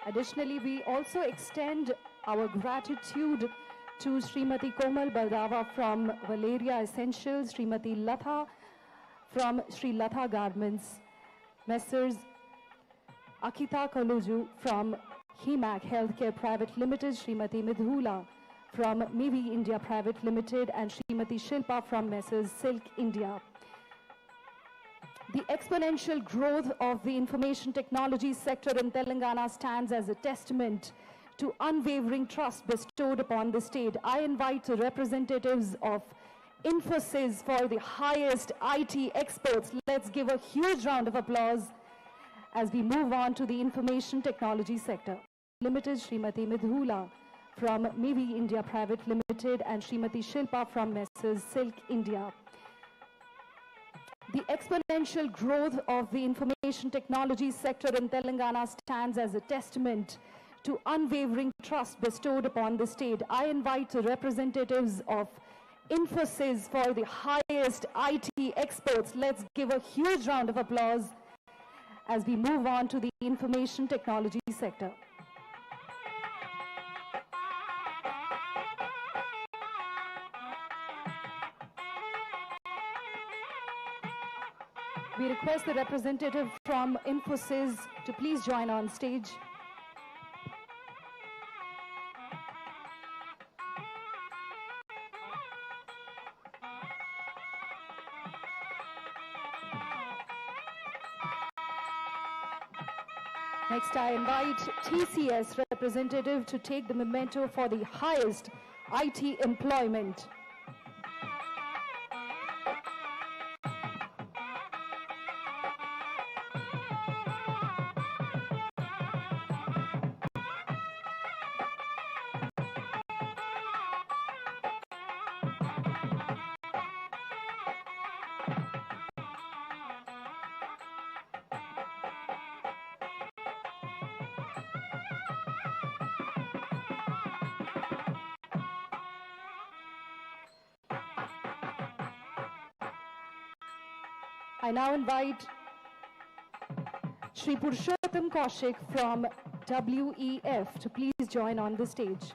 Additionally, we also extend our gratitude to Srimati Komal Baldava from Valeria Essentials, Srimati Latha from Sri Latha Garments, Messrs. Akita Kaluju from HEMAC Healthcare Private Limited, Srimati Midhula from Mivi India Private Limited, and Srimati Shilpa from Messrs. Silk India. The exponential growth of the information technology sector in Telangana stands as a testament to unwavering trust bestowed upon the state. I invite the representatives of Infosys for the highest IT experts. Let's give a huge round of applause as we move on to the information technology sector. Limited, Srimati Midhula from Mivi India Private Limited, and Srimati Shilpa from Messrs. Silk India. The exponential growth of the information technology sector in Telangana stands as a testament to unwavering trust bestowed upon the state. I invite the representatives of Infosys for the highest IT experts. Let's give a huge round of applause as we move on to the information technology sector. We request the representative from Infosys to please join on stage. Next, I invite TCS representative to take the memento for the highest IT employment. I now invite Shri Purushottam Kaushik from WEF to please join on the stage.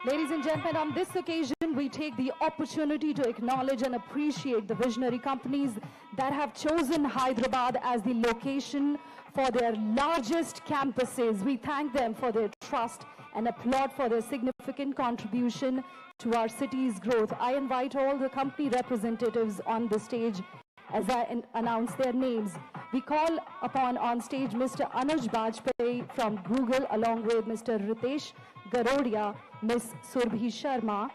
Ladies and gentlemen, on this occasion, we take the opportunity to acknowledge and appreciate the visionary companies that have chosen Hyderabad as the location for their largest campuses. We thank them for their trust and applaud for their significant contribution to our city's growth. I invite all the company representatives on the stage as I announce their names. We call upon on stage Mr. Anuj Bajpayee from Google, along with Mr. Ritesh Garodia, Ms. Surbhi Sharma.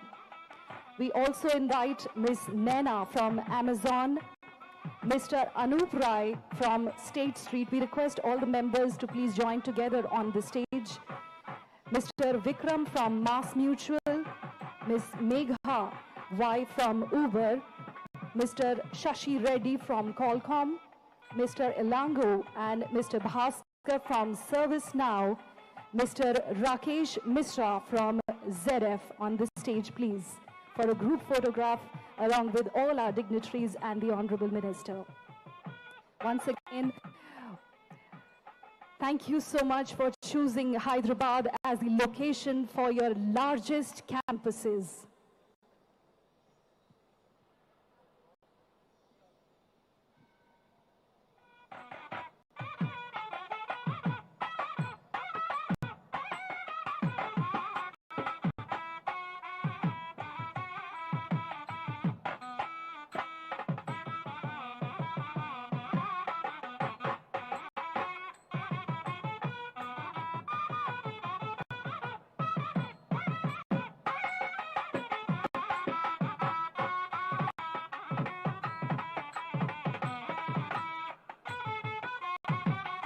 We also invite Ms. Naina from Amazon, Mr. Anup Rai from State Street. We request all the members to please join together on the stage. Mr. Vikram from Mass Mutual, Ms. Megha Y from Uber, Mr. Shashi Reddy from Qualcomm, Mr. Elango and Mr. Bhaskar from ServiceNow, Mr. Rakesh Mishra from ZF on the stage, please, for a group photograph along with all our dignitaries and the Honorable Minister. Once again, thank you so much for choosing Hyderabad as the location for your largest campuses.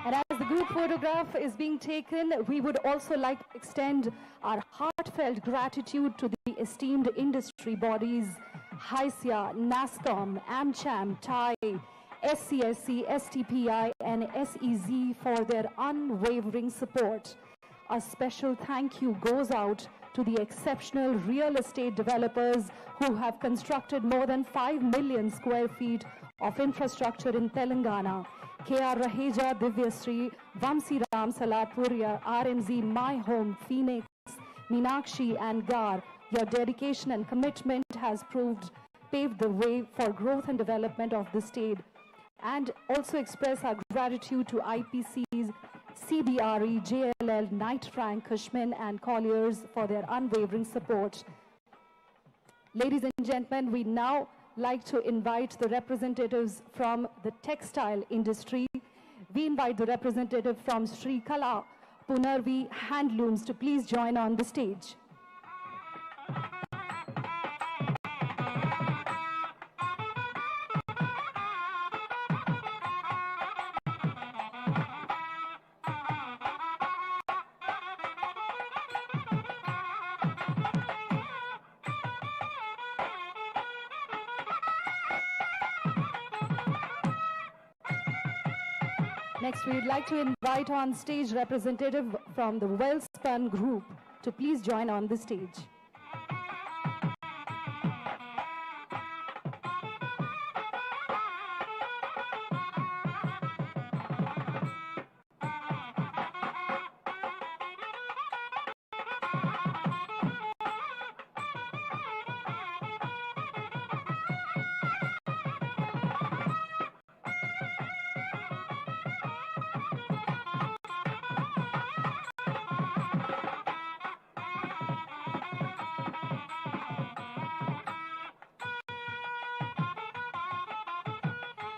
And as the group photograph is being taken, we would also like to extend our heartfelt heartfelt gratitude to the esteemed industry bodies HISIA, NASCOM, AmCham, TAI, SCSC, STPI and SEZ for their unwavering support. A special thank you goes out to the exceptional real estate developers who have constructed more than 5 million square feet of infrastructure in Telangana. KR Raheja, Divyasri, Vamsi Ram, Salatpuria, RMZ, My Home, Phoenix, Meenakshi and Gar. Your dedication and commitment has paved the way for growth and development of the state. And also express our gratitude to IPCs, CBRE, JLL, Knight Frank, Cushman and Colliers for their unwavering support. Ladies and gentlemen, we now like to invite the representatives from the textile industry. We invite the representative from Sri Kala Punarvi Handlooms to please join on the stage. Next, we'd like to invite on stage representative from the Wellspun Group to please join on the stage.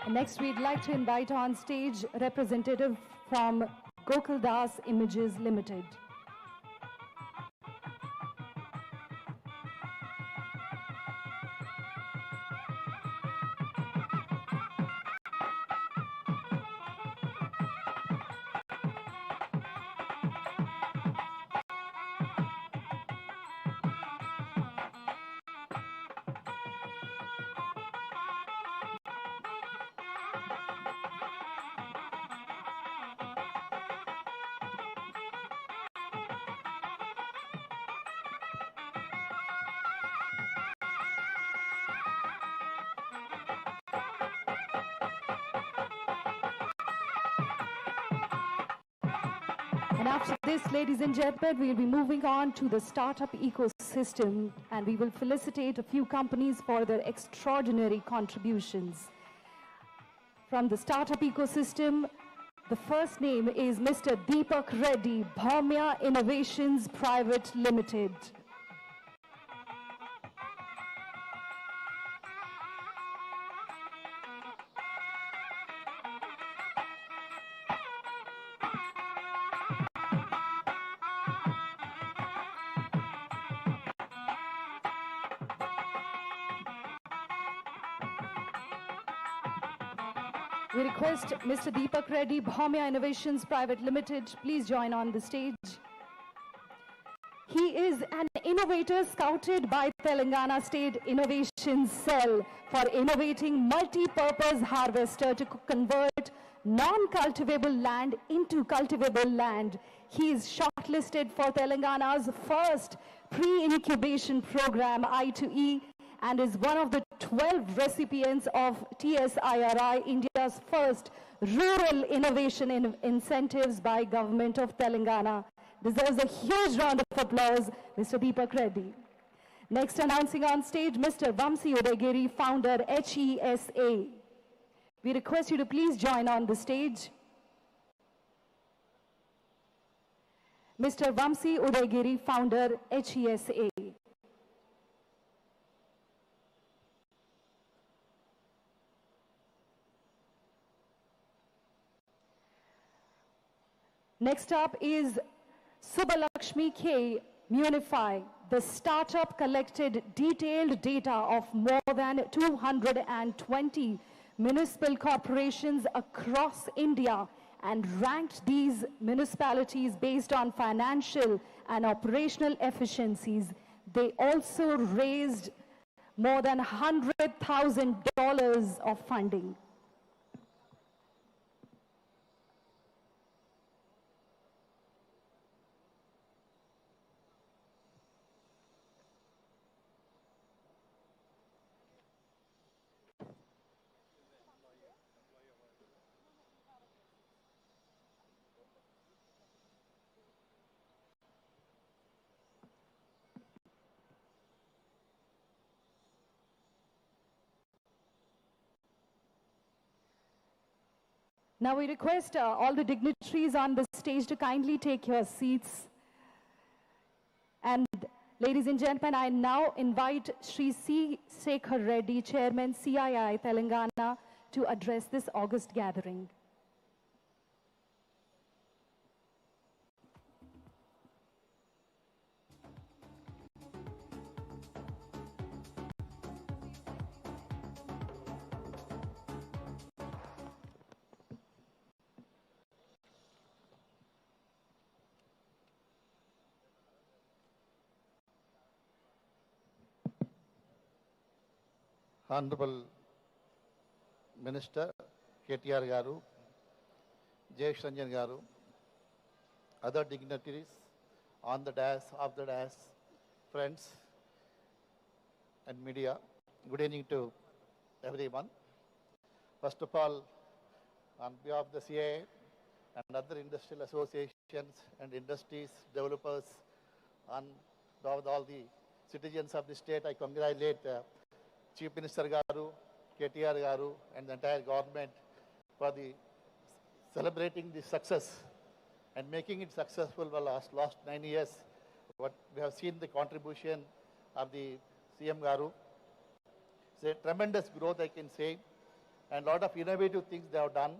Next, we'd like to invite on stage representative from Gokuldas Images Limited. And after this, ladies and gentlemen, we'll be moving on to the startup ecosystem, and we will felicitate a few companies for their extraordinary contributions. From the startup ecosystem, the first name is Mr. Deepak Reddy, Bhaumya Innovations Private Limited. We request Mr. Deepak Reddy, Bhaumya Innovations Private Limited, please join on the stage. He is an innovator scouted by Telangana State Innovation Cell for innovating multi-purpose harvester to convert non-cultivable land into cultivable land. He is shortlisted for Telangana's first pre-incubation program, I2E, and is one of the 12 recipients of TSIRI, India's first rural innovation incentives by Government of Telangana. Deserves a huge round of applause, Mr. Deepak Reddy. Next, announcing on stage, Mr. Vamsi Udagiri, founder, HESA. We request you to please join on the stage. Mr. Vamsi Udagiri, founder, HESA. Next up is Subbalakshmi K. Munify. The startup collected detailed data of more than 220 municipal corporations across India and ranked these municipalities based on financial and operational efficiencies. They also raised more than $100,000 of funding. Now we request all the dignitaries on the stage to kindly take your seats. And ladies and gentlemen, I now invite Shri C. Sekhar Reddy, Chairman CII Telangana, to address this august gathering. Honorable Minister KTR Garu, Jayesh Ranjan Garu, other dignitaries on the dais, off the dais, friends and media, good evening to everyone. First of all, on behalf of the CA and other industrial associations and industries, developers, on behalf of all the citizens of the state, I congratulate Chief Minister Garu, KTR Garu, and the entire government for the celebrating the success and making it successful for last 9 years. What we have seen the contribution of the CM Garu. It's a tremendous growth, I can say, and a lot of innovative things they have done.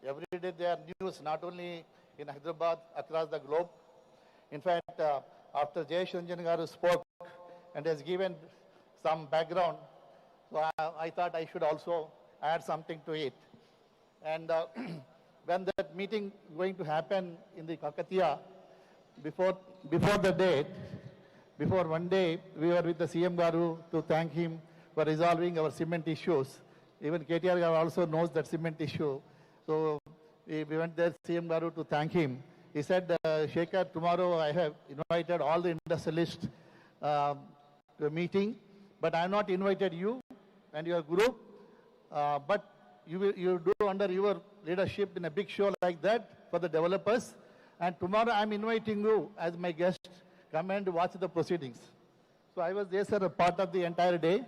Every day there are news, not only in Hyderabad, across the globe. In fact, after Jayesh Ranjan Garu spoke and has given some background, so I thought I should also add something to it. And when that meeting going to happen in the Kakatiya, before the date, before one day, we were with the CM Garu to thank him for resolving our cement issues. Even KTR Garu also knows that cement issue. So we went there, CM Garu, to thank him. He said, Shekhar, tomorrow I have invited all the industrialists to a meeting, but I have not invited you and your group, but you do under your leadership in a big show like that for the developers. And tomorrow I'm inviting you as my guest, come and watch the proceedings. So I was there, sir, a part of the entire day.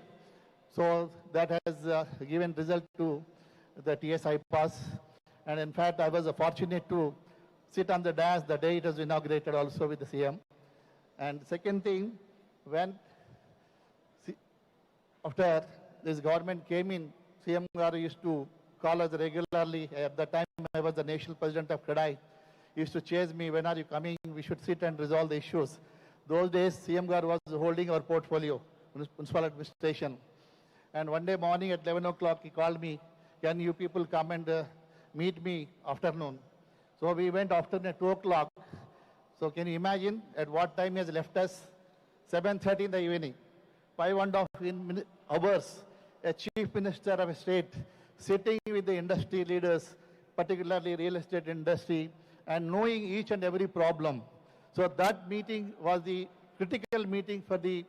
So that has given result to the TSI pass. And in fact, I was fortunate to sit on the dais the day it was inaugurated also with the CM. And second thing, when after this government came in, CM Garu used to call us regularly. At the time, I was the national president of CREDAI. He used to chase me, when are you coming? We should sit and resolve the issues. Those days, CM Garu was holding our portfolio, municipal administration. And one day morning at 11 o'clock, he called me, can you people come and meet me afternoon? So we went afternoon at 2 o'clock. So can you imagine at what time he has left us? 7:30 in the evening. 5.5 hours, a chief minister of a state sitting with the industry leaders, particularly real estate industry, and knowing each and every problem. So that meeting was the critical meeting for the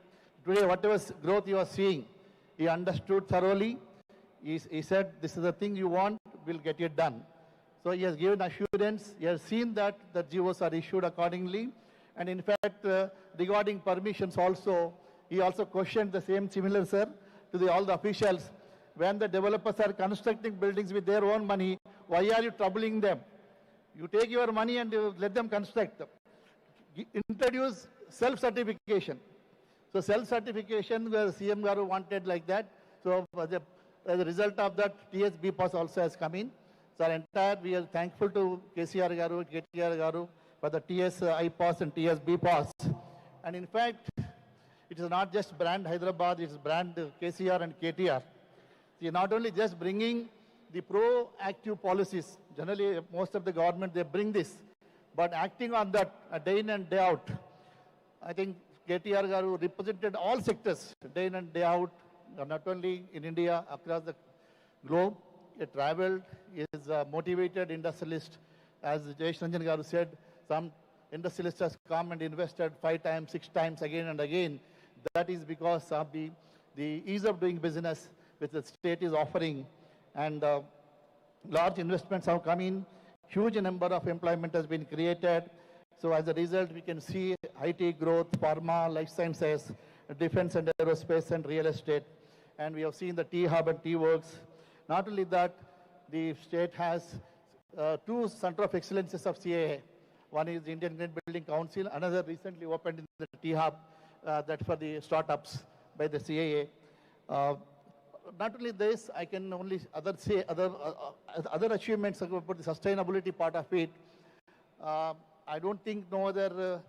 today, whatever growth you are seeing. He understood thoroughly. He said, this is the thing you want, we'll get it done. So he has given assurance. He has seen that the GOs are issued accordingly. And in fact, regarding permissions also, he also questioned the same similar, sir, to all the officials. When the developers are constructing buildings with their own money, why are you troubling them? You take your money and you let them construct. Introduce self-certification. So self-certification, where CM Garu wanted like that. So as a result of that, TSB pass also has come in. So we are thankful to KCR Garu, KTR Garu for the TSI pass and TSB pass. And in fact, it is not just brand Hyderabad, it's brand KCR and KTR. See, not only just bringing the proactive policies. Generally, most of the government, they bring this. But acting on that day in and day out, I think KTR garu represented all sectors day in and day out, not only in India, across the globe. He traveled, he is a motivated industrialist. As Jayesh Ranjan garu said, some industrialists has come and invested 5 times, 6 times, again and again. That is because of the ease of doing business which the state is offering. And large investments have come in. Huge number of employment has been created. So as a result, we can see IT growth, pharma, life sciences, defense and aerospace and real estate. And we have seen the T-Hub and T-Works. Not only that, the state has 2 Center of Excellences of CAA. One is the Indian Green Building Council, another recently opened in the T-Hub, that for the startups by the CAA. Not only this, I can only other achievements about the sustainability part of it. I don't think no other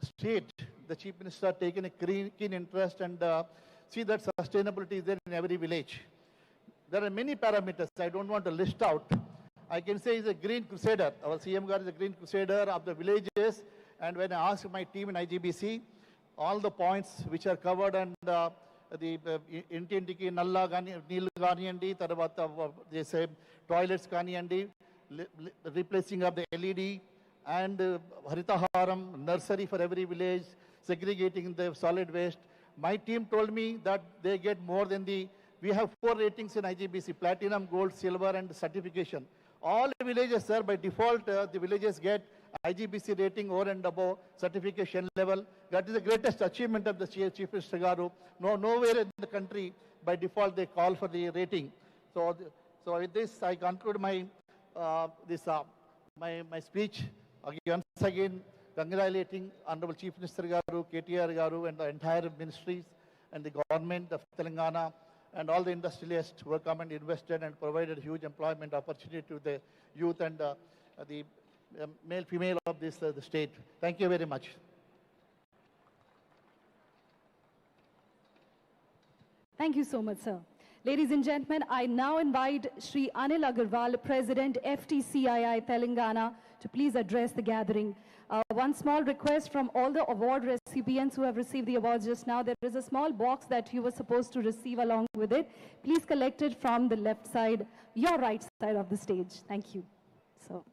state, the Chief Minister, taken a keen interest and see that sustainability is there in every village. There are many parameters I don't want to list out. I can say he's a green crusader. Our CM Gar is a green crusader of the villages. And when I asked my team in IGBC, all the points which are covered and the Inti Nalla Neelu Ganiyandi, Tarvata, they say toilets Ganiyandi, replacing of the LED and Haritaharam, nursery for every village, segregating the solid waste. My team told me that they get more than we have 4 ratings in IGBC, platinum, gold, silver and certification. All villages, sir, by default, the villages get IGBC rating over and above certification level. That is the greatest achievement of the Chief Minister Garu. Nowhere in the country, by default, they call for the rating. So with this, I conclude my my speech. Once again, congratulating Honorable Chief Minister Garu, KTR Garu, and the entire ministries and the government of Telangana, and all the industrialists who have come and invested and provided huge employment opportunity to the youth and the male, female of this the state. Thank you very much. Thank you so much, sir. Ladies and gentlemen, I now invite Shri Anil Agarwal, President FTCII Telangana, to please address the gathering. One small request from all the award recipients who have received the awards just now. There is a small box that you were supposed to receive along with it. Please collect it from the left side, your right side of the stage. Thank you. So.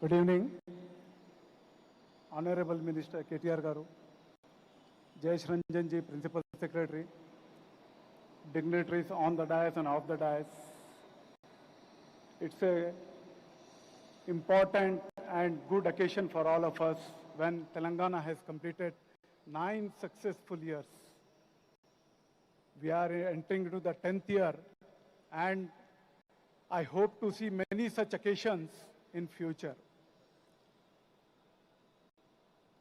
Good evening, Honorable Minister KTR Garu, Jayesh Ranjan ji, Principal Secretary, dignitaries on the dais and off the dais. It's a important and good occasion for all of us when Telangana has completed 9 successful years. We are entering into the 10th year, and I hope to see many such occasions in future.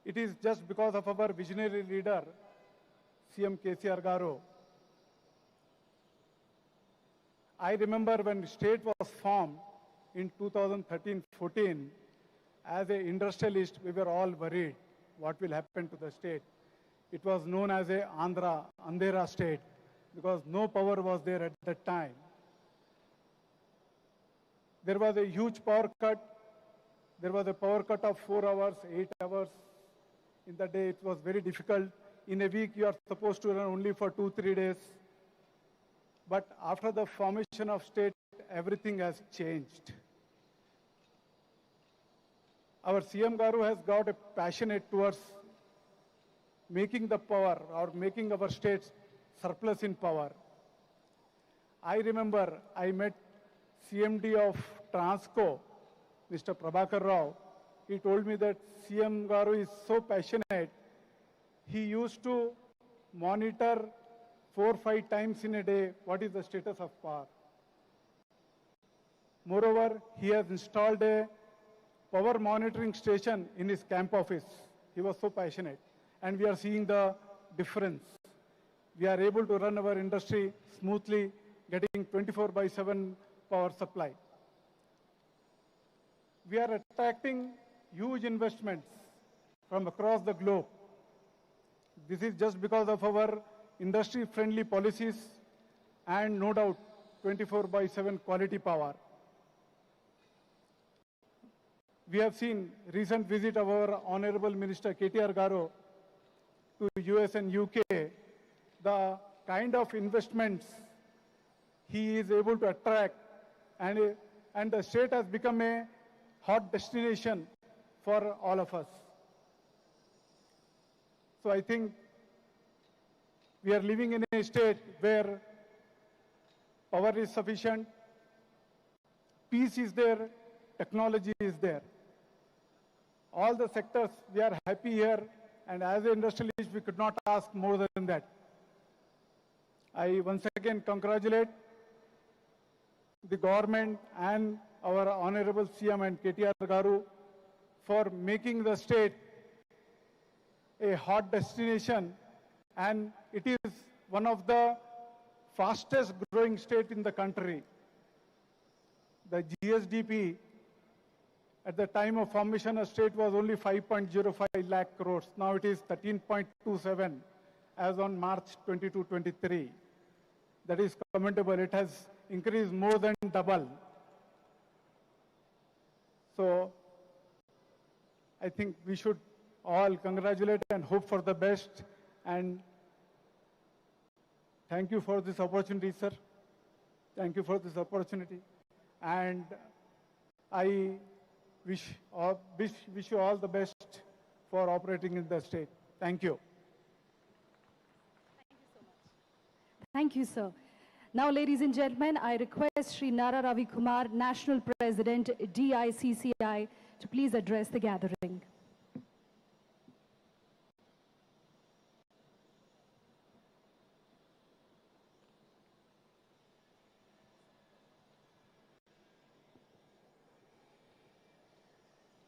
It is just because of our visionary leader, CM KTR Garu. I remember when state was formed in 2013-14, as an industrialist, we were all worried what will happen to the state. It was known as a Andhera state, because no power was there at that time. There was a huge power cut. There was a power cut of 4 hours, 8 hours. In the day, it was very difficult. In a week, you are supposed to run only for 2-3 days. But after the formation of state, everything has changed. Our CM Garu has got a passionate towards making the power or making our states surplus in power. I remember I met CMD of Transco, Mr. Prabhakar Rao. He told me that CM Garu is so passionate, he used to monitor 4-5 times in a day what is the status of power. Moreover, he has installed a power monitoring station in his camp office. He was so passionate, and we are seeing the difference. we are able to run our industry smoothly, getting 24/7 power supply. We are attracting huge investments from across the globe. This is just because of our industry-friendly policies and no doubt 24/7 quality power. We have seen recent visit of our Honorable Minister KTR Garu to US and UK, the kind of investments he is able to attract, and the state has become a hot destination for all of us. So I think we are living in a state where power is sufficient, peace is there, technology is there. All the sectors, we are happy here, and as an industrialist, we could not ask more than that. I once again congratulate the government and our Honorable CM and KTR Garu for making the state a hot destination, and it is one of the fastest growing state in the country. The GSDP at the time of formation of state was only 5.05 lakh crores. Now it is 13.27 as on March 22-23. That is commendable. It has increased more than double. So I think we should all congratulate and hope for the best. And thank you for this opportunity, sir. Thank you for this opportunity. And I wish you all the best for operating in the state. Thank you. Thank you, sir. Now, ladies and gentlemen, I request Shri Nara Ravi Kumar, National President, DICCI, to please address the gathering.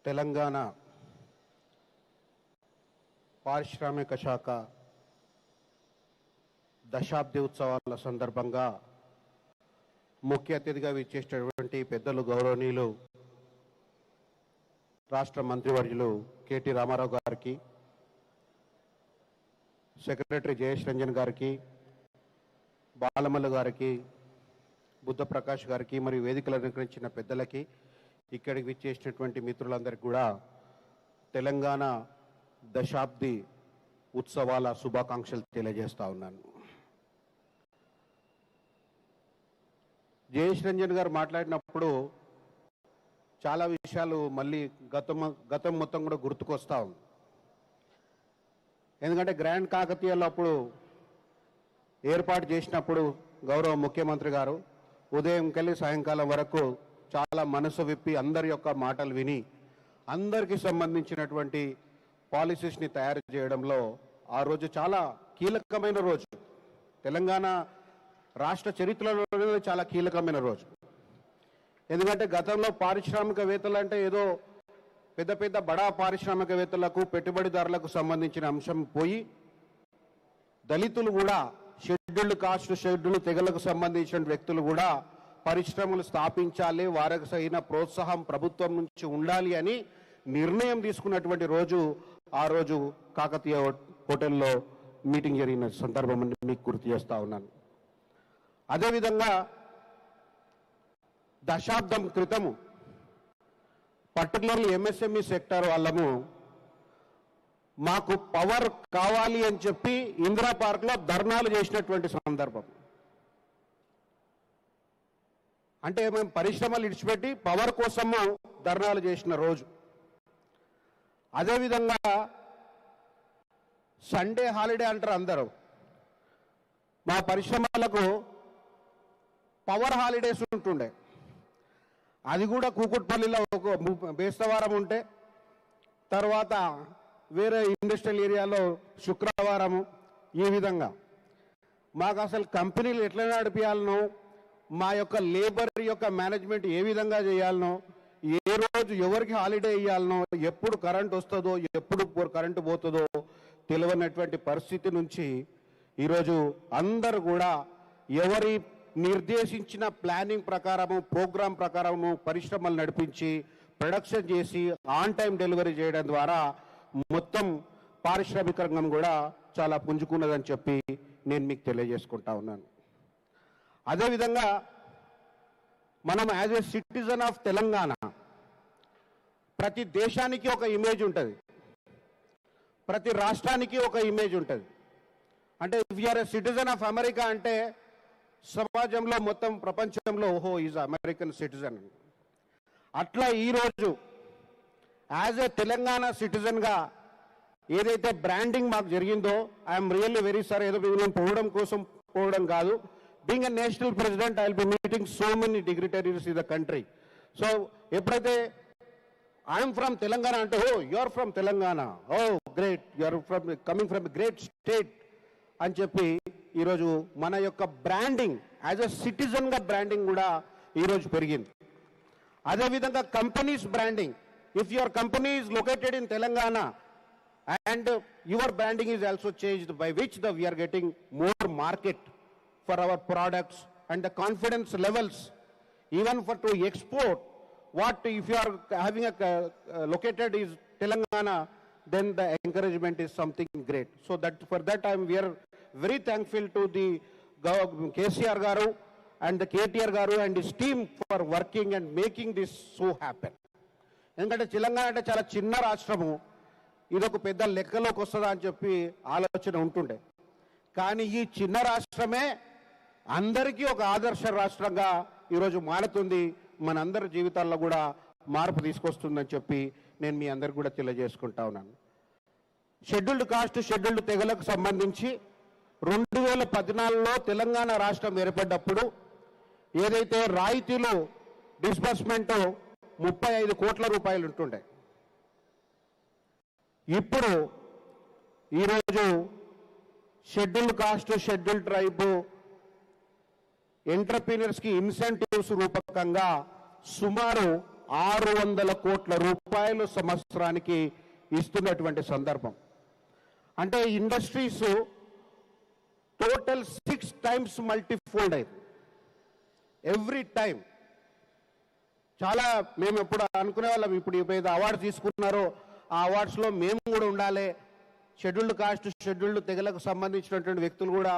Telangana పారిశ్రామిక శాఖ దశాబ్ది ఉత్సవాల సందర్భంగా ముఖ్య అతిథిగా విచ్చేసినటువంటి పెద్దలు గౌరవనీయులు రాష్ట్ర మంత్రివర్యులు కేటీ రామారావు గారికి, సెక్రటరీ జయేష్ రంజన్ గారికి, బాలమల్లు గారికి, బుద్ధ ప్రకాష్ గారికి, మరియు వేదికలు అలంకరించిన పెద్దలకి, ఇక్కడికి విచ్చేసినటువంటి మిత్రులందరికీ కూడా తెలంగాణ దశాబ్ది ఉత్సవాల శుభాకాంక్షలు తెలియజేస్తా ఉన్నాను. జయేష్ రంజన్ గారు మాట్లాడినప్పుడు చాలా విషయాలు మళ్ళీ గతం మొత్తం కూడా గుర్తుకొస్తా ఉంది. ఎందుకంటే గ్రాండ్ కాకతీయలో అప్పుడు ఏర్పాటు చేసినప్పుడు గౌరవ ముఖ్యమంత్రి గారు ఉదయం కెళ్ళి సాయంకాలం వరకు చాలా మనసు విప్పి అందరి యొక్క మాటలు విని అందరికీ సంబంధించినటువంటి పాలసీస్ని తయారు చేయడంలో ఆ రోజు చాలా కీలకమైన రోజు. తెలంగాణ రాష్ట్ర చరిత్రలో చాలా కీలకమైన రోజు. ఎందుకంటే గతంలో పారిశ్రామికవేత్తలు అంటే ఏదో పెద్ద పెద్ద బడా పారిశ్రామికవేత్తలకు, పెట్టుబడిదారులకు సంబంధించిన అంశం పోయి దళితులు కూడా, షెడ్యూల్డ్ కాస్ట్, షెడ్యూల్డ్ తెగలకు సంబంధించిన వ్యక్తులు కూడా పరిశ్రమలు స్థాపించాలి, వారికి సరైన ప్రోత్సాహం ప్రభుత్వం నుంచి ఉండాలి అని నిర్ణయం తీసుకున్నటువంటి రోజు ఆ రోజు కాకతీయ హోటల్లో మీటింగ్ జరిగిన సందర్భం మీకు గుర్తు చేస్తా ఉన్నాను. అదేవిధంగా దశాబ్దం క్రితము పర్టికులర్లీ ఎంఎస్ఎంఈ సెక్టర్ వాళ్ళము మాకు పవర్ కావాలి అని చెప్పి ఇందిరా పార్క్లో ధర్నాలు చేసినటువంటి సందర్భం. అంటే మేము పరిశ్రమలు ఇడిచిపెట్టి పవర్ కోసము ధర్నాలు చేసిన రోజు. అదేవిధంగా సండే హాలిడే అంటారు అందరూ. మా పరిశ్రమలకు పవర్ హాలిడేస్ ఉంటుండే. అది కూడా కూకుట్పల్లిలో ఒక బేస్తవారం ఉంటే, తర్వాత వేరే ఇండస్ట్రియల్ ఏరియాలో శుక్రవారము. ఈ విధంగా మాకు అసలు కంపెనీలు ఎట్లా నడిపించాలనో, మా యొక్క లేబర్ యొక్క మేనేజ్మెంట్ ఏ విధంగా చేయాలనో, ఏ రోజు ఎవరికి హాలిడే ఇవ్వాలనో, ఎప్పుడు కరెంట్ వస్తుందో, ఎప్పుడు కరెంటు పోతుందో తెలియనటువంటి పరిస్థితి నుంచి ఈరోజు అందరూ కూడా ఎవరి నిర్దేశించిన ప్లానింగ్ ప్రకారము ప్రోగ్రాం ప్రకారము పరిశ్రమలు నడిపించి ప్రొడక్షన్ చేసి ఆన్ టైం డెలివరీ చేయడం ద్వారా మొత్తం పారిశ్రామిక రంగం కూడా చాలా పుంజుకున్నదని చెప్పి నేను మీకు తెలియజేసుకుంటా ఉన్నాను. అదేవిధంగా మనం as a citizen of Telangana ప్రతి దేశానికి ఒక ఇమేజ్ ఉంటుంది, ప్రతి రాష్ట్రానికి ఒక ఇమేజ్ ఉంటుంది. అంటే if you are a citizen of America అంటే సమాజంలో మొత్తం ప్రపంచంలో ఓహో ఈజ్ అమెరికన్ సిటిజన్. అట్లా ఈరోజు యాజ్ ఏ తెలంగాణ సిటిజన్గా ఏదైతే బ్రాండింగ్ మాకు జరిగిందో ఐఎమ్ రియల్లీ వెరీ సారీ. ఏదో మేము పోవడం కోసం పోవడం కాదు. Being a national president I will be meeting so many dignitaries in the country. So ఎప్పుడైతే ఐఎమ్ ఫ్రమ్ తెలంగాణ అంటే oh you are from Telangana, oh great, you are from coming from great state అని చెప్పి ఈరోజు మన యొక్క బ్రాండింగ్ యాజ్ అ సిటిజన్గా branding కూడా ఈరోజు పెరిగింది. అదేవిధంగా companies branding, if your company is located in Telangana and your branding is also changed, by which we are getting more market for our products and the confidence levels even for to export. What if you are having a located is Telangana, then the encouragement is something great. So that for that we are very thankful to the KCR garu and the KTR garu and his team for working and making this so happen. ఎందుకంటే తెలంగాణ అంటే చాలా చిన్న రాష్ట్రము, ఇదొక పెద్ద లెక్కలోకి వస్తుందా అని చెప్పి ఆలోచన ఉంటుండే. కానీ ఈ చిన్న రాష్ట్రమే అందరికీ ఒక ఆదర్శ రాష్ట్రంగా ఈరోజు మారుతుంది, మనందరి జీవితాల్లో కూడా మార్పు తీసుకొస్తుందని చెప్పి నేను మీ అందరికి కూడా తెలియజేసుకుంటా ఉన్నాను. షెడ్యూల్డ్ కాస్ట్ షెడ్యూల్డ్ తెగలకు సంబంధించి 2014లో తెలంగాణ రాష్ట్రం ఏర్పడ్డప్పుడు ఏదైతే రాయితీలు డిస్బర్స్మెంట్ 35 కోట్ల రూపాయలు ఉంటుండే, ఇప్పుడు ఈరోజు షెడ్యూల్డ్ కాస్ట్ షెడ్యూల్డ్ ట్రైబ్ ఎంటర్ప్రీనర్స్కి ఇన్సెంటివ్స్ రూపకంగా సుమారు 600 కోట్ల రూపాయలు సంవత్సరానికి ఇస్తున్నటువంటి సందర్భం. అంటే ఇండస్ట్రీస్ టోటల్ 6 times మల్టీఫోల్డ్ అయింది ఎవ్రీ టైం. చాలా మేము ఎప్పుడు అనుకునే వాళ్ళం, ఇప్పుడు ఏదైతే అవార్డు తీసుకున్నారో ఆ అవార్డ్స్లో మేము కూడా ఉండాలి, షెడ్యూల్డ్ కాస్ట్ షెడ్యూల్డ్ తెగలకు సంబంధించినటువంటి వ్యక్తులు కూడా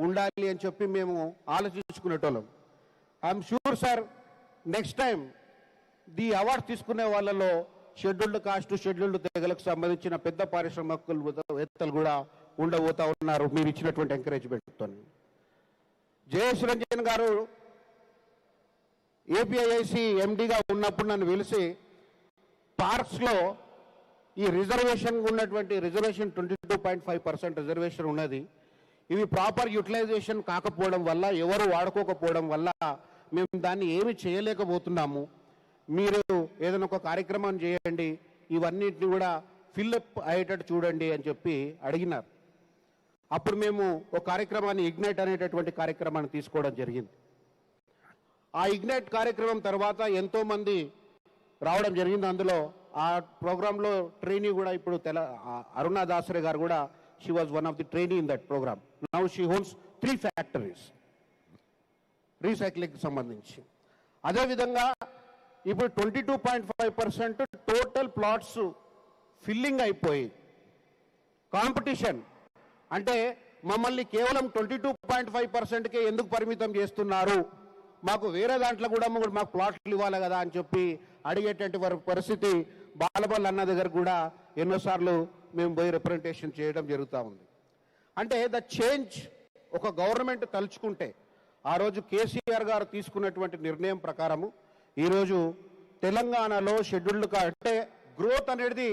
ఉండాలి అని చెప్పి మేము ఆలోచించుకునేటోళ్ళం. I'm sure sir next time the award తీసుకునే వాళ్ళలో షెడ్యూల్డ్ కాస్ట్ షెడ్యూల్డ్ తెగలకు సంబంధించిన పెద్ద పారిశ్రామికవేత్తలు కూడా ఉండబోతా ఉన్నారు మీరు ఇచ్చినటువంటి ఎంకరేజ్మెంట్తో. జయేష్ రంజన్ గారు ఏపీఐఐసి ఎండిగా ఉన్నప్పుడు నన్ను పిలిచి పార్క్స్లో ఈ రిజర్వేషన్ ఉన్నటువంటి రిజర్వేషన్ 22.5% రిజర్వేషన్ ఉన్నది, ఇవి ప్రాపర్ యూటిలైజేషన్ కాకపోవడం వల్ల ఎవరు వాడుకోకపోవడం వల్ల మేము దాన్ని ఏమి చేయలేకపోతున్నాము, మీరు ఏదైనా ఒక కార్యక్రమం చేయండి, ఇవన్నిటిని కూడా ఫిల్అప్ అయ్యేటట్టు చూడండి అని చెప్పి అడిగినారు. అప్పుడు మేము ఒక కార్యక్రమాన్ని ఇగ్నైట్ అనేటటువంటి కార్యక్రమాన్ని తీసుకోవడం జరిగింది. ఆ ఇగ్నైట్ కార్యక్రమం తర్వాత ఎంతోమంది రావడం జరిగింది. అందులో ఆ ప్రోగ్రాంలో ట్రైనీ కూడా ఇప్పుడు అరుణా దాసరే గారు కూడా she was one of the trainee in that programme. Now she owns 3 factories రీసైక్లింగ్కి సంబంధించి. అదేవిధంగా ఇప్పుడు 22.5% టోటల్ ప్లాట్స్ ఫిల్లింగ్ అయిపోయి కాంపిటీషన్ అంటే మమ్మల్ని కేవలం 22.5%కే ఎందుకు పరిమితం చేస్తున్నారు, మాకు వేరే దాంట్లో కూడా మాకు ప్లాట్లు ఇవ్వాలి కదా అని చెప్పి అడిగేటువంటి పరిస్థితి బాలబల్ అన్న దగ్గర కూడా ఎన్నోసార్లు మేము పోయి రిప్రజెంటేషన్ చేయడం జరుగుతూ ఉంది. అంటే ద చేంజ్ ఒక గవర్నమెంట్ తలుచుకుంటే ఆ రోజు కేసీఆర్ గారు తీసుకున్నటువంటి నిర్ణయం ప్రకారము ఈరోజు తెలంగాణలో షెడ్యూల్డ్ అంటే గ్రోత్ అనేది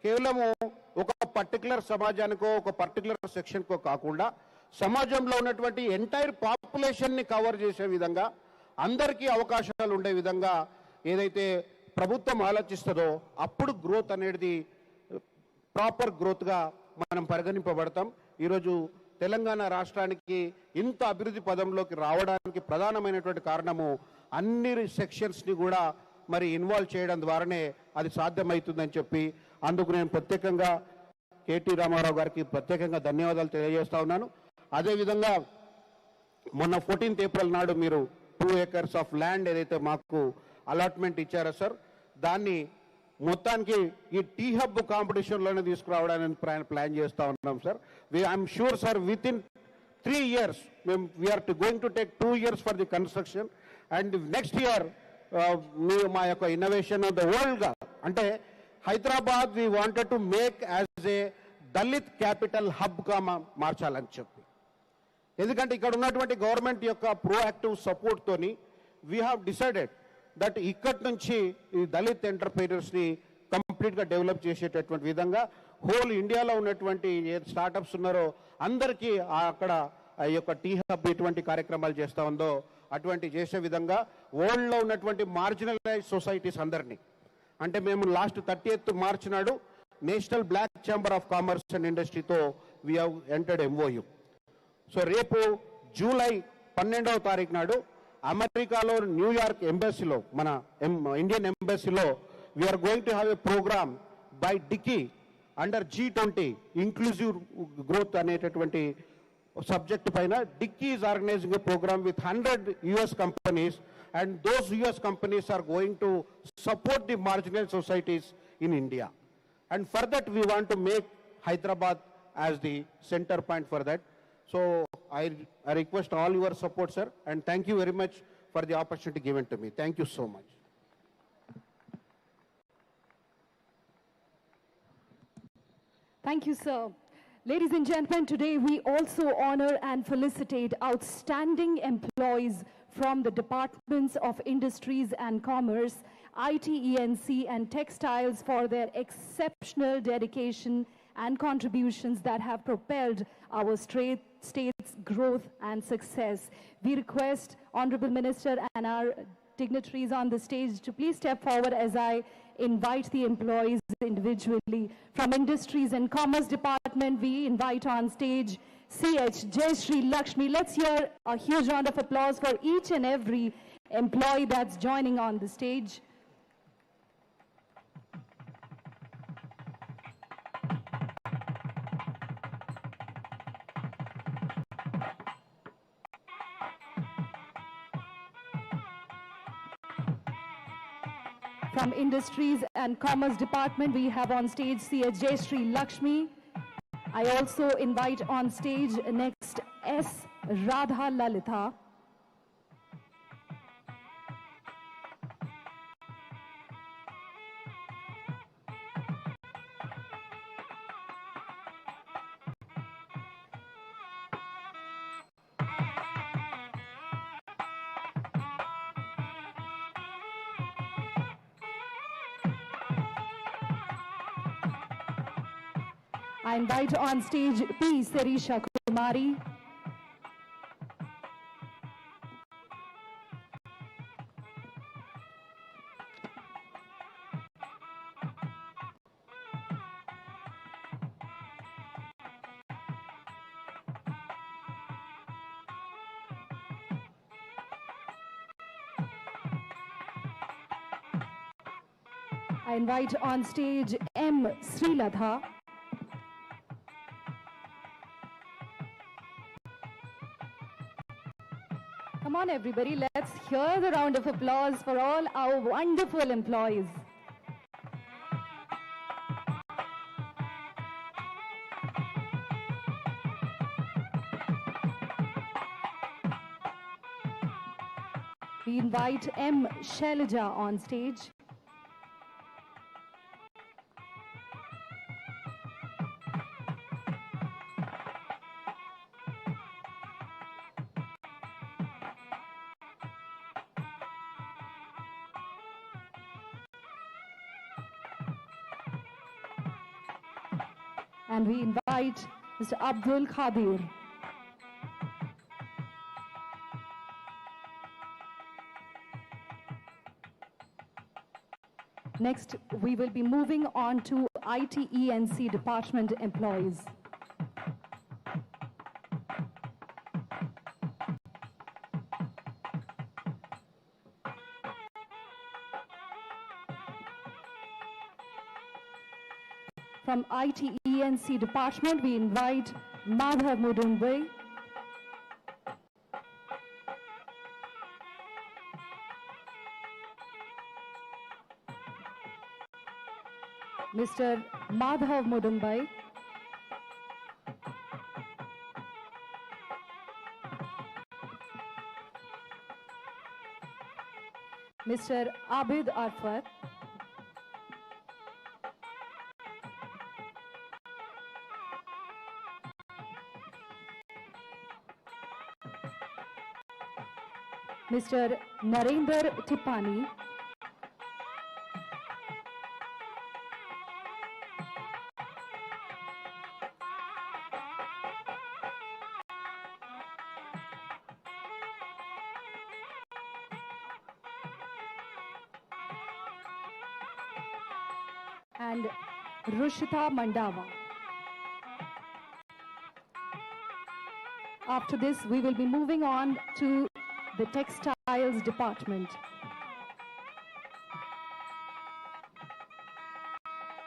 కేవలము ఒక పర్టికులర్ సమాజానికో ఒక పర్టికులర్ సెక్షన్కో కాకుండా సమాజంలో ఉన్నటువంటి ఎంటైర్ పాపులేషన్ని కవర్ చేసే విధంగా అందరికీ అవకాశాలు ఉండే విధంగా ఏదైతే ప్రభుత్వం ఆలోచిస్తుందో అప్పుడు గ్రోత్ అనేది ప్రాపర్ గ్రోత్గా మనం పరిగణింపబడతాం. ఈరోజు తెలంగాణ రాష్ట్రానికి ఇంత అభివృద్ధి పదంలోకి రావడానికి ప్రధానమైనటువంటి కారణము అన్ని సెక్షన్స్ని కూడా మరి ఇన్వాల్వ్ చేయడం ద్వారానే అది సాధ్యమవుతుందని చెప్పి అందుకు నేను ప్రత్యేకంగా కేటీ రామారావు గారికి ప్రత్యేకంగా ధన్యవాదాలు తెలియజేస్తా ఉన్నాను. అదేవిధంగా మొన్న 14th April నాడు మీరు 2 acres ఆఫ్ ల్యాండ్ ఏదైతే మాకు అలాట్మెంట్ ఇచ్చారో సార్, దాన్ని మొత్తానికి ఈ టీ హబ్ కాంపిటీషన్లోనే తీసుకురావడానికి ప్లాన్ చేస్తూ ఉన్నాం sir. I'm sure sir within 3 years we're going to take 2 years for the construction and next year మా యొక్క ఇన్నోవేషన్ ఆఫ్ ద వరల్డ్గా అంటే Hyderabad we wanted to make as a Dalit capital హబ్గా మార్చాలని చెప్పి. ఎందుకంటే ఇక్కడ ఉన్నటువంటి గవర్నమెంట్ యొక్క ప్రోయాక్టివ్ సపోర్ట్తోని వీ హ్యావ్ డిసైడెడ్ దట్ ఇక్కడి నుంచి ఈ దళిత్ ఎంటర్ప్రైనర్స్ని కంప్లీట్గా డెవలప్ చేసేటటువంటి విధంగా హోల్ ఇండియాలో ఉన్నటువంటి ఏ స్టార్టప్స్ ఉన్నారో అందరికీ అక్కడ ఈ యొక్క టీ హబ్ ఎటువంటి కార్యక్రమాలు చేస్తూ ఉందో అటువంటి చేసే విధంగా వరల్డ్లో ఉన్నటువంటి మార్జినలైజ్ సొసైటీస్ అందరినీ అంటే మేము లాస్ట్ 30th March నాడు national black chamber of commerce and ఇండస్ట్రీతో we have entered MOU. So రేపు జూలై 12వ తారీఖు నాడు అమెరికాలో న్యూయార్క్ ఎంబసీలో మన ఇండియన్ ఎంబసీలో we're going to have a programme by DICCI under G20 inclusive growth అనేటటువంటి సబ్జెక్ట్ పైన. DICCI is organising a programme with 100 US companies and those US companies are going to support the marginal societies in India. And for that we want to make Hyderabad as the center point for that. So I request all your support, sir, and thank you very much for the opportunity given to me. Thank you so much. Thank you, sir. Ladies and gentlemen, today we also honor and felicitate outstanding employees from the Departments of Industries and Commerce, IT, ENC, and Textiles for their exceptional dedication and contributions that have propelled our state's growth and success. We request Honorable Minister and our dignitaries on the stage to please step forward as I invite the employees individually. From Industries and Commerce Department, we invite on stage CH Jayashree Lakshmi. Let's hear a huge round of applause for each and every employee that's joining on the stage. From Industries and Commerce Department, we have on stage CH Jayashree Lakshmi. I also invite on stage next S. Radha Lalitha. I invite on stage P. Sirisha Kumari. I invite on stage M. Sriladha. Come on, everybody, let's hear the round of applause for all our wonderful employees. We invite M. Shailaja on stage. And we invite Mr. Abdul Khadir. Next, we will be moving on to ITENC department employees. From ITENC department, we invite Madhav Mudumbai. Mr. Madhav Mudumbai, Mr. Abid Arfat, Mr. Narendra Tipani, and Rushita Mandava. After this, we will be moving on to the textiles department.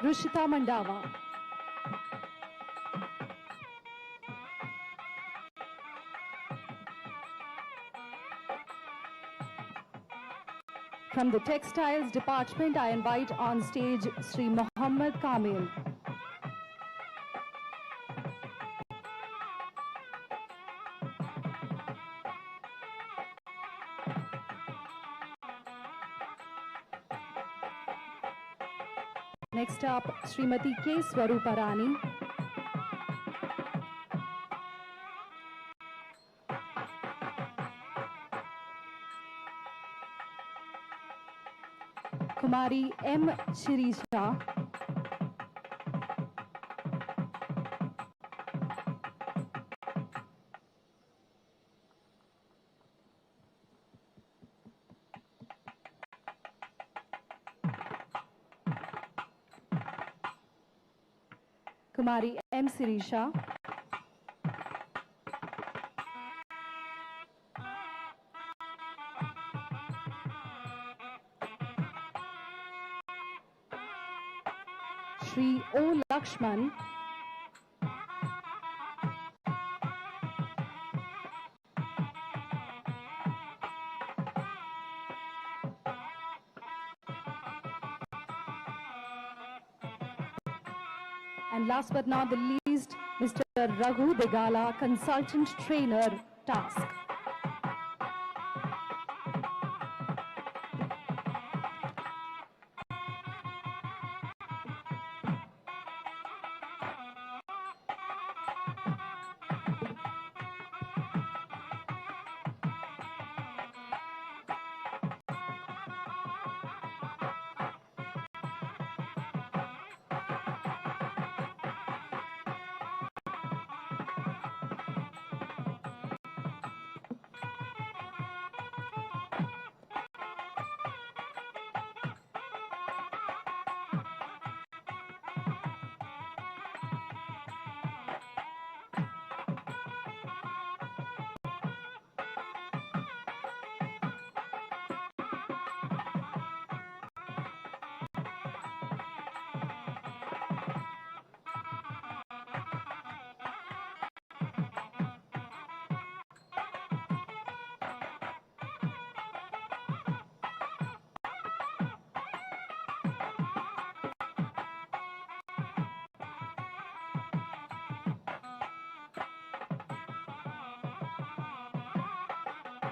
Rushita Mandava. From the textiles department, I invite on stage Sri Muhammad Kamil. Next up, Srimati K. Swaruparani. Kumari M. Shirisha. Kumari M. Sirisha. Shri O. Lakshman. And last but not the least, Mr. Raghu Degala, Consultant Trainer, Task.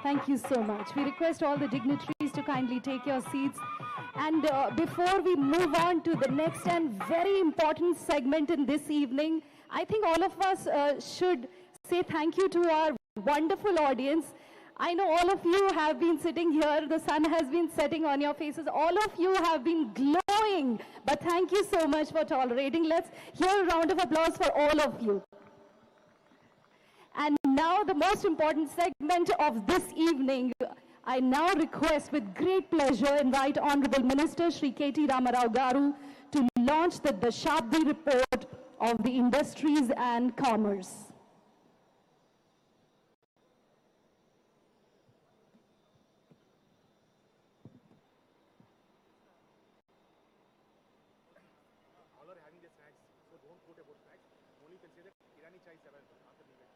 Thank you so much. We request all the dignitaries to kindly take your seats. And before we move on to the next and very important segment in this evening, I think all of us should say thank you to our wonderful audience. I know all of you have been sitting here. The sun has been setting on your faces. All of you have been glowing. But thank you so much for tolerating. Let's hear a round of applause for all of you. And now the most important segment of this evening, I now request with great pleasure invite Honorable Minister Shri K.T. Ramarao Garu to launch the Dashabdi report of the Industries and Commerce. All are having their snacks, so don't quote about snacks. Only you can say that Irani chai is available after the event.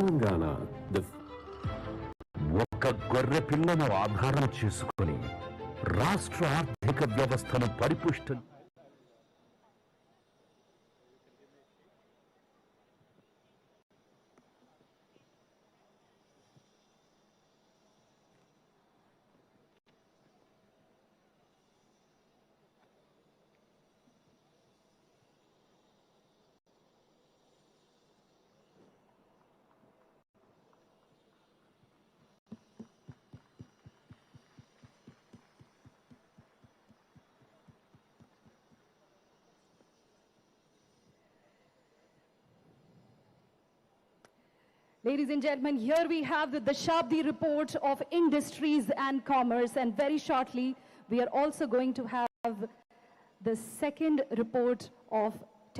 Telangana ఒక్క గొర్రె పిల్లను ఆధారం చేసుకొని రాష్ట్ర ఆర్థిక వ్యవస్థను పరిపుష్టం Ladies and gentlemen, here we have the Shabdi report of Industries and Commerce, and very shortly we are also going to have the second report of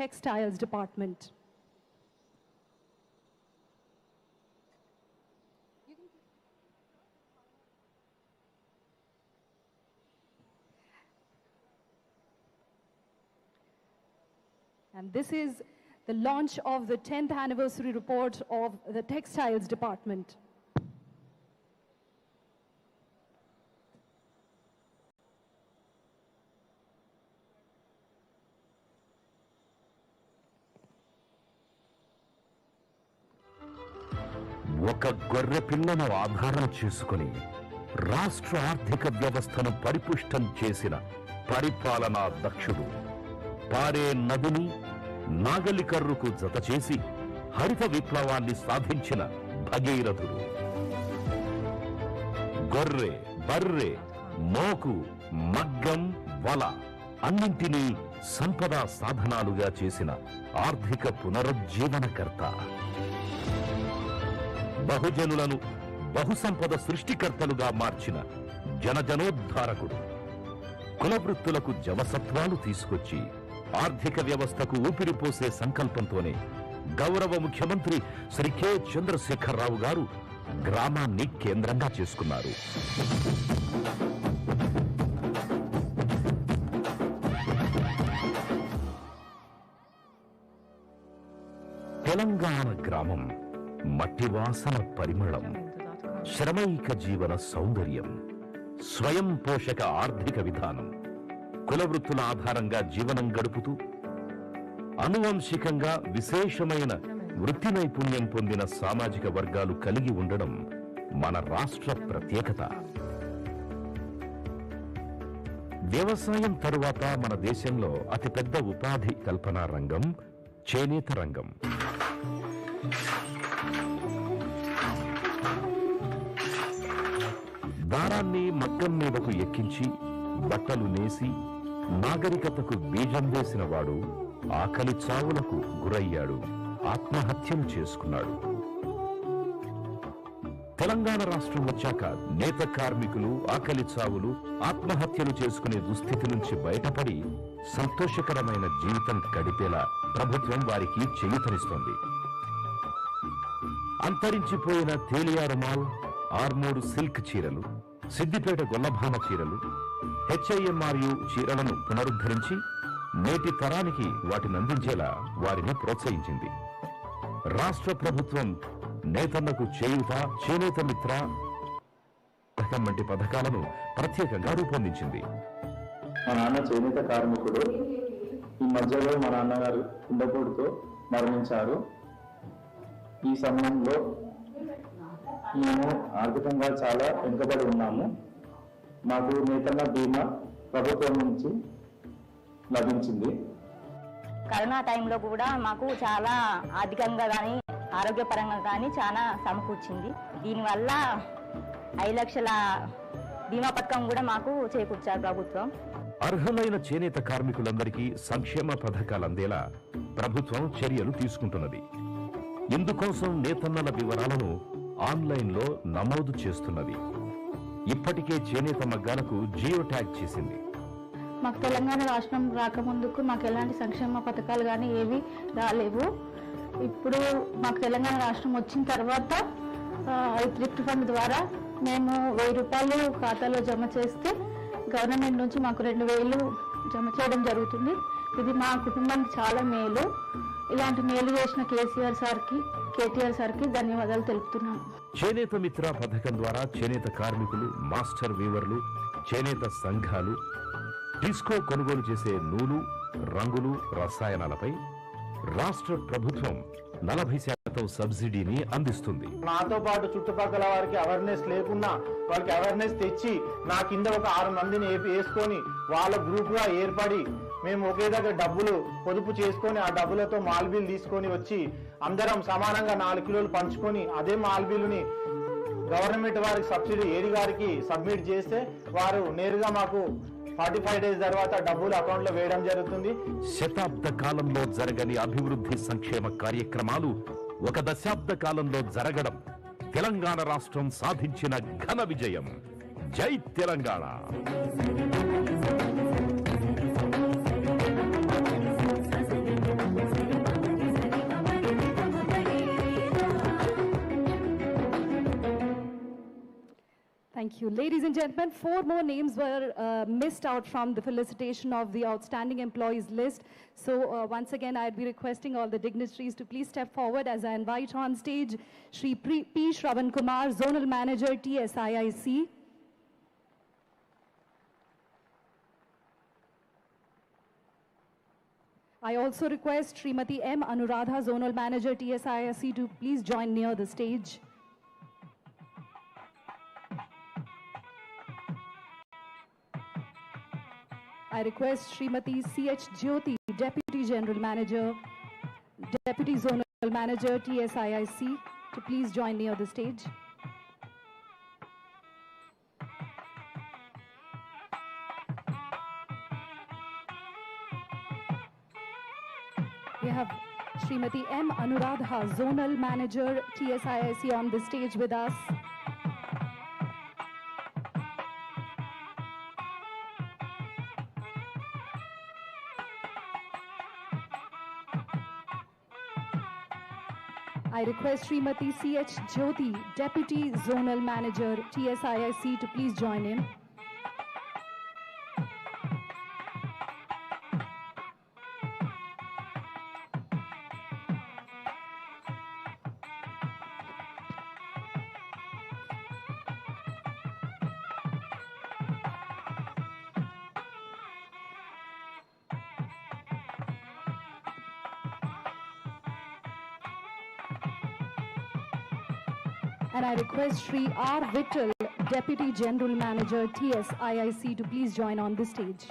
Textiles Department. And this is the launch of the 10th anniversary report of the Textiles Department. ఒక గొర్రె పిల్లను ఆధారం చేసుకొని రాష్ట్ర ఆర్థిక వ్యవస్థను పరిపుష్టం చేసిన పరిపాలనా దక్షుడు, పారే నదిని నాగలికర్రుకు జతచేసి హరిత విప్లవాన్ని సాధించిన భగీరథుడు, గొర్రె, బర్రె, మోకు, మగ్గం, వల అన్నింటినీ సంపద సాధనాలుగా చేసిన ఆర్థిక పునరుజ్జీవనకర్త, బహుజనులను బహుసంపద సృష్టికర్తలుగా మార్చిన జనజనోద్ధారకుడు, కులవృత్తులకు జవసత్వాలు తీసుకొచ్చి ఆర్థిక వ్యవస్థకు ఊపిరిపోసే సంకల్పంతోనే గౌరవ ముఖ్యమంత్రి శ్రీ కె చంద్రశేఖరరావు గారు గ్రామాన్ని కేంద్రంగా చేసుకున్నారు. తెలంగాణ గ్రామం మట్టివాసన పరిమళం, శ్రమైక జీవన సౌందర్యం, స్వయం పోషక ఆర్థిక విధానం, కులవృత్తుల ఆధారంగా జీవనం గడుపుతూ అనువంశికంగా విశేషమైన వృత్తి నైపుణ్యం పొందిన సామాజిక వర్గాలు కలిగి ఉండడం మన రాష్ట్ర ప్రత్యేకత. వ్యవసాయం తరువాత మన దేశంలో అతిపెద్ద ఉపాధి కల్పనా రంగం చేనేత రంగం. దారాన్ని మగ్గం మీదకు ఎక్కించి బట్టలు నేసి నాగరికతకు బీజం వేసిన వాడు ఆకలి చావులకు గురయ్యాడు, ఆత్మహత్యలు చేసుకున్నాడు. తెలంగాణ రాష్ట్రం వచ్చాక నేత కార్మికులు ఆకలి చావులు, ఆత్మహత్యలు చేసుకునే దుస్థితి నుంచి బయటపడి సంతోషకరమైన జీవితం గడిపేలా ప్రభుత్వం వారికి చేయూతనిస్తోంది. అంతరించిపోయిన తేలియా రుమాల్, ఆర్మూరు సిల్క్ చీరలు, సిద్దిపేట గొల్లభామ చీరలు, HIMRU చీరలను పునరుద్ధరించి నేటి తరానికి వాటిని అందించేలా వారిని ప్రోత్సహించింది. రాష్ట్ర ప్రభుత్వం నేతన్నకు చేయూత, చేనేత మిత్ర వంటి పథకాలను ప్రత్యేకంగా రూపొందించింది. మా నాన్న చేనేత కార్మికుడు. ఈ మధ్యలో మా నాన్నగారు కుండపోటుతో మరణించారు. ఈ సమయంలో మేము ఆర్థికంగా చాలా వెనుకబడి ఉన్నాము. మాకు నేతన్న బీమా ప్రభుత్వం నుంచి లభించింది. కరోనా టైంలో కూడా మాకు చాలా ఆర్థికంగా కానీ ఆరోగ్యపరంగా కానీ చాలా సమకూర్చింది. దీనివల్ల 5 లక్షల బీమా పథకం కూడా మాకు చేకూర్చారు ప్రభుత్వం. అర్హులైన చేనేత కార్మికులందరికీ సంక్షేమ పథకాలు అందేలా ప్రభుత్వం చర్యలు తీసుకుంటున్నది. ఇందుకోసం నేతన్నల వివరాలను ఆన్లైన్లో నమోదు చేస్తున్నది. ఇప్పటికే చేనేత మగ్గాలకు జియో ట్యాగ్ చేసింది. మాకు తెలంగాణ రాష్ట్రం రాకముందుకు మాకు ఎలాంటి సంక్షేమ పథకాలు కానీ ఏవి రాలేవు. ఇప్పుడు మాకు తెలంగాణ రాష్ట్రం వచ్చిన తర్వాత థ్రిఫ్ట్ ఫండ్ ద్వారా మేము 1000 రూపాయలు ఖాతాలో జమ చేస్తే గవర్నమెంట్ నుంచి మాకు 2000 జమ చేయడం జరుగుతుంది. ఇది మా కుటుంబానికి చాలా మేలు. ఇలాంటి మేలు చేసిన కేసీఆర్ సార్కి కేటీఆర్ సార్కి ధన్యవాదాలు తెలుపుతున్నాను. చేనేత మిత్ర పథకం ద్వారా చేనేత కార్మికులు, మాస్టర్ వీవర్లు, చేనేత సంఘాలు టిస్కో కొనుగోలు చేసే నూలు, రంగులు, రసాయనాలపై రాష్ట్ర ప్రభుత్వం 40% సబ్సిడీని అందిస్తుంది. నాతో పాటు చుట్టుపక్కల వారికి అవేర్నెస్ లేకున్నా వాళ్ళకి అవేర్నెస్ తెచ్చి నా కింద ఒక 6 మందిని వేసుకొని వాళ్ళ గ్రూప్గా ఏర్పడి మేము ఒకే దగ్గర డబ్బులు పొదుపు చేసుకొని ఆ డబ్బులతో మాల్బీలు తీసుకొని వచ్చి అందరం సమానంగా 4 కిలోలు పంచుకొని అదే మాల్బీలుని గవర్నమెంట్ వారికి సబ్సిడీ ఏడి గారికి సబ్మిట్ చేస్తే వారు నేరుగా మాకు 45 డేస్ తర్వాత డబ్బులు అకౌంట్ లో వేయడం జరుగుతుంది. శతాబ్ద కాలంలో జరగని అభివృద్ధి సంక్షేమ కార్యక్రమాలు 1 దశాబ్ద కాలంలో జరగడం తెలంగాణ రాష్ట్రం సాధించిన ఘన విజయం. జై Telangana. Thank you. Ladies and gentlemen, 4 more names were missed out from the felicitation of the outstanding employees list. So once again, I'd be requesting all the dignitaries to please step forward as I invite on stage Shri P. Shravan Kumar, Zonal Manager, TSIIC. I also request Srimati M. Anuradha, Zonal Manager, TSIIC, to please join near the stage. I request Srimati C.H. Jyoti, Deputy General Manager, Deputy Zonal Manager, TSIIC, to please join near the stage. We have Srimati M. Anuradha, Zonal Manager, TSIIC, on the stage with us. I request Srimati C.H. Jyoti, Deputy Zonal Manager, TSIIC, to please join in. And I request Shri R. Vittal, Deputy General Manager, TSIIC, to please join on the stage.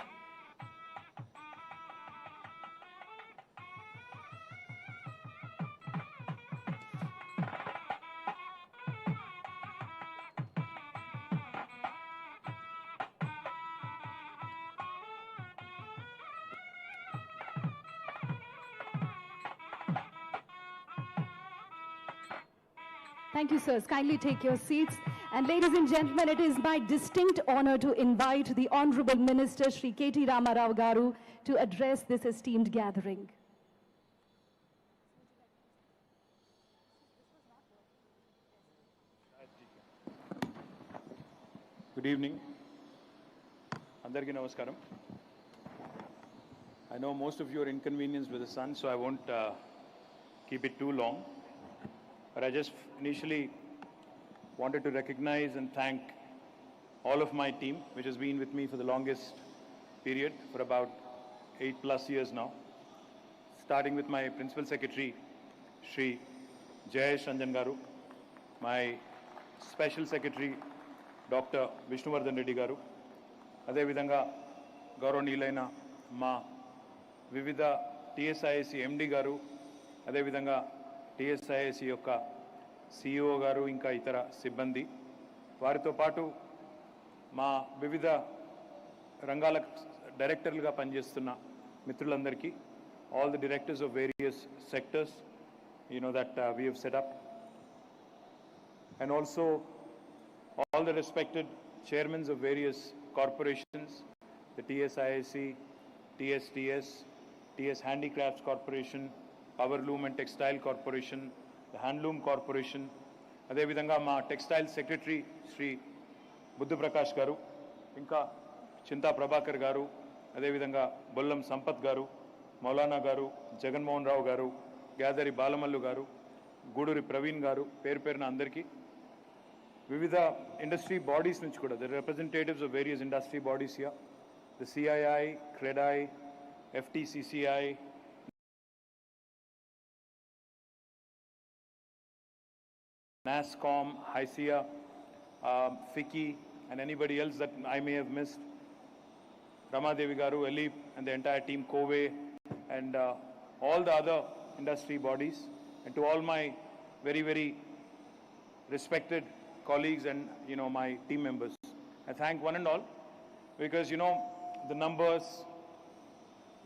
Thank you, sirs. Kindly take your seats. And ladies and gentlemen, it is my distinct honor to invite the Honorable Minister, Shri K.T. Ramarao Garu, to address this esteemed gathering. Good evening. Andarki namaskaram. I know most of you are inconvenienced with the sun, so I won't keep it too long. But I just initially wanted to recognize and thank all of my team, which has been with me for the longest period, for about 8+ years now. Starting with my Principal Secretary, Shri Jayesh Ranjan Garu, my Special Secretary, Dr. Vishnuvardhan Reddy Garu, Ade Vidanga Gauronilaina Ma Vivida TSIIC MD Garu, Ade Vidanga TSIIC యొక్క CEO గారు ఇంకా ఇతర సిబ్బంది వారితో పాటు మా వివిధ రంగాల డైరెక్టర్లుగా పనిచేస్తున్న మిత్రులందరికీ all the directors of various sectors that we have set up, and also all the respected chairmen of various corporations, the TSIIC, TSTS, TS Handicrafts Corporation, Power Loom and Textile Corporation, the Handloom Corporation, అదే విధంగా మా textile secretary Shri Buddha Prakash గారు, ఇంకా చింతా ప్రభాకర్ గారు, అదే విధంగా బొల్లం సంపత్ గారు, Maulana Garu, Jagan Mohan Rao Garu, Gadari Balamallu Garu, Guduri Praveen Garu, Perna Andarki, Vivida industry bodies, the representatives of various industry bodies here, the CII, CREDI, FTCCI, NASCOM, HICIA, FICCI, and anybody else that I may have missed, Rama Devi Garu, Elip, and the entire team, Kove, and all the other industry bodies, and to all my very, very respected colleagues and, my team members. I thank one and all because, the numbers,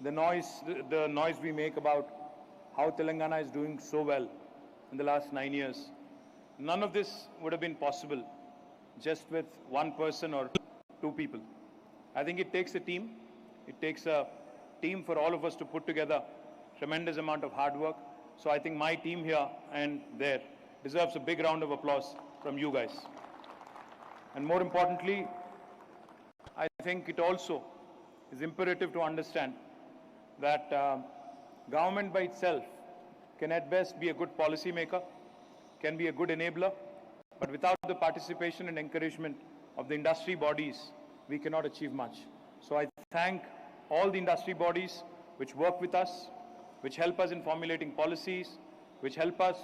the noise we make about how Telangana is doing so well in the last 9 years, none of this would have been possible just with one person or two people. I think it takes a team. It takes a team for all of us to put together tremendous amount of hard work. So I think my team here and there deserves a big round of applause from you guys. And more importantly, I think it also is imperative to understand that government by itself can at best be a good policy maker, can be a good enabler, but without the participation and encouragement of the industry bodies, we cannot achieve much. So I thank all the industry bodies which work with us, which help us in formulating policies, which help us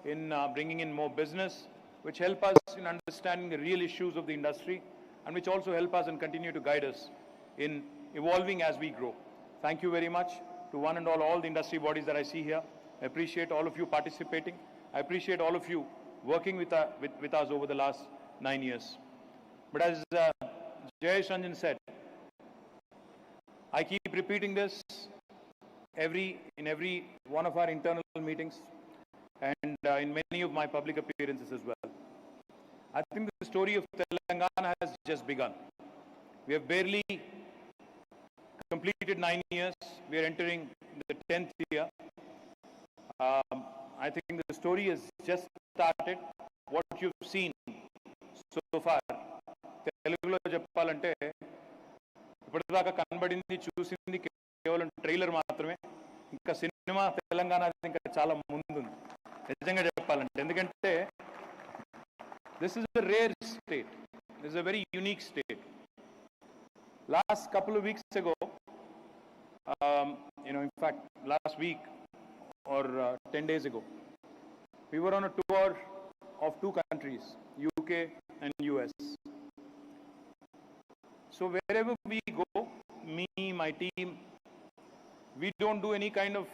in bringing in more business, which help us in understanding the real issues of the industry, and which also help us and continue to guide us in evolving as we grow. Thank you very much to one and all the industry bodies that I see here. I appreciate all of you participating. I appreciate all of you working with us over the last 9 years. But as Jayesh Ranjan said, I keep repeating this in every one of our internal meetings and in many of my public appearances as well. I think the story of Telangana has just begun. We have barely completed 9 years. We are entering the 10th year. I think the story has just started. What you've seen so far, Telugulo cheppalante ఇప్పటిదాకా కనబడింది చూసింది కేవలం trailer మాత్రమే. ఇంకా cinema Telangana ఇంకా చాలా ముందుంది నిజంగా చెప్పాలంటే. ఎందుకంటే this is a rare state. This is a very unique state. Last couple of weeks ago, in fact, last week or 10 days ago, we were on a tour of 2 countries, UK and US. So wherever we go, me, my team, we don't do any kind of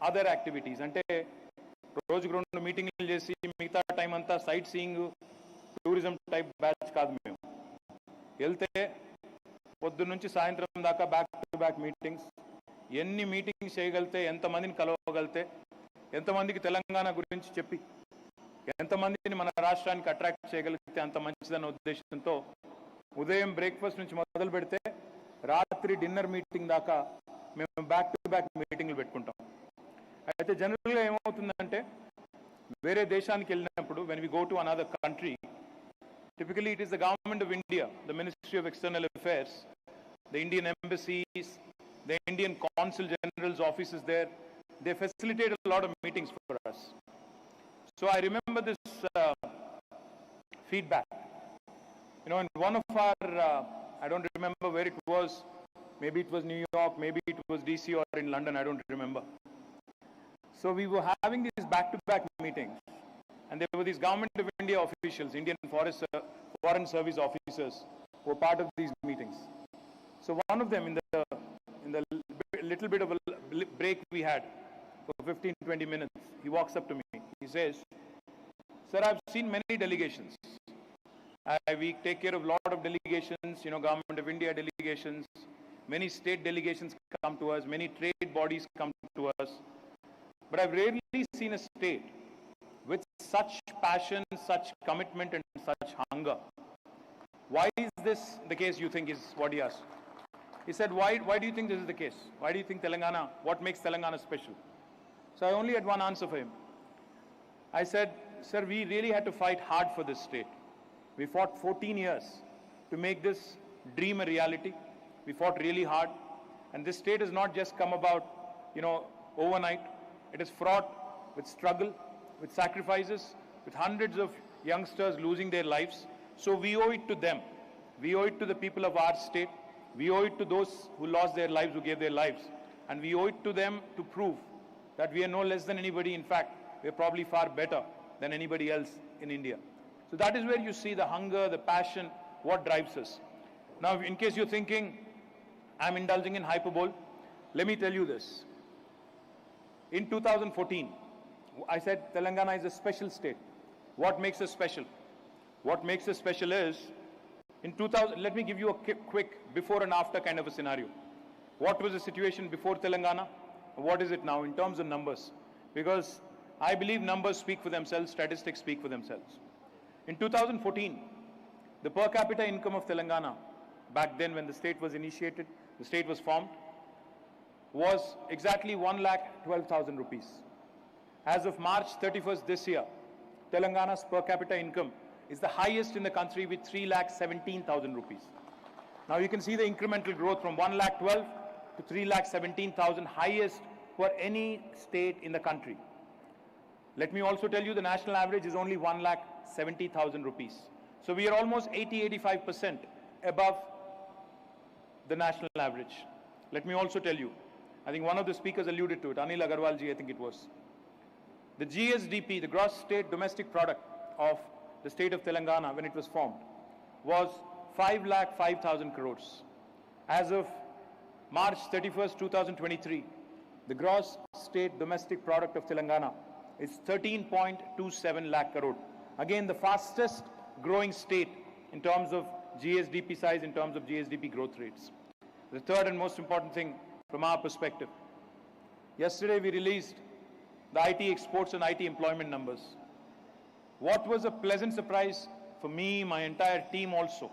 other activities. అంటే రోజుకు 2 మీటింగ్లు చేసి మిగతా time అంతా sight seeing tourism type batch కాదు మేము. వెళ్తే పొద్దున్న నుంచి సాయంత్రం దాకా బ్యాక్ టు బ్యాక్ మీటింగ్స్. ఎన్ని మీటింగ్స్ చేయగలితే, ఎంతమందిని కలవగలితే, ఎంతమందికి తెలంగాణ గురించి చెప్పి ఎంతమందిని మన రాష్ట్రానికి అట్రాక్ట్ చేయగలిగితే అంత మంచిదన్న ఉద్దేశంతో ఉదయం బ్రేక్ఫాస్ట్ నుంచి మొదలు పెడితే రాత్రి డిన్నర్ మీటింగ్ దాకా మేము బ్యాక్ టు బ్యాక్ మీటింగ్లు పెట్టుకుంటాం. అయితే జనరల్గా ఏమవుతుందంటే వేరే దేశానికి వెళ్ళినప్పుడు when we go to another country, typically it is the government of India, the Ministry of External Affairs, the Indian embassies, the Indian consul general's offices there, they facilitate a lot of meetings for us. So I remember this feedback. In one of our, I don't remember where it was, maybe it was New York, maybe it was DC or in London, I don't remember. So we were having these back-to-back meetings, and there were these Government of India officials, Indian Foreign Service officers, who were part of these meetings. So one of them, in the little bit of a break we had for 15-20 minutes, he walks up to me. He says, "Sir, I've seen many delegations. We take care of a lot of delegations, Government of India delegations. Many state delegations come to us. Many trade bodies come to us. But I've rarely seen a state with such passion, such commitment, and such hunger. Why is this the case, you think," is what he asked. He said, why do you think this is the case? Why do you think Telangana, what makes Telangana special? So I only had one answer for him. I said, "Sir, we really had to fight hard for this state. We fought 14 years to make this dream a reality. We fought really hard. And this state has not just come about, overnight. It is fraught with struggle, with sacrifices, with hundreds of youngsters losing their lives. So we owe it to them. We owe it to the people of our state. We owe it to those who lost their lives, who gave their lives. And we owe it to them to prove that we are no less than anybody. In fact, we are probably far better than anybody else in India. So that is where you see the hunger, the passion, what drives us. Now, in case you're thinking, I'm indulging in hyperbole, let me tell you this. In 2014, I said Telangana is a special state. What makes us special? What makes us special is, let me give you a quick before and after kind of a scenario. What was the situation before Telangana? What is it now in terms of numbers? Because I believe numbers speak for themselves, statistics speak for themselves. In 2014, the per capita income of Telangana, back then when the state was initiated, the state was formed, was exactly 1,12,000 rupees. As of March 31st this year, Telangana's per capita income is the highest in the country with 3,17,000 rupees. Now you can see the incremental growth from 1,12,000 to 3,17,000, highest for any state in the country. Let me also tell you the national average is only 1,70,000 rupees. So we are almost 80-85% above the national average. Let me also tell you, I think one of the speakers alluded to it, Anil Agarwal ji, I think it was. The GSDP, the gross state domestic product of the state of Telangana when it was formed, was 5,05,000 crores. As of March 31st, 2023, the gross state domestic product of Telangana is 13.27 lakh crore. Again, the fastest growing state in terms of GSDP size, in terms of GSDP growth rates. The third and most important thing from our perspective, yesterday we released the IT exports and IT employment numbers. What was a pleasant surprise for me, my entire team also,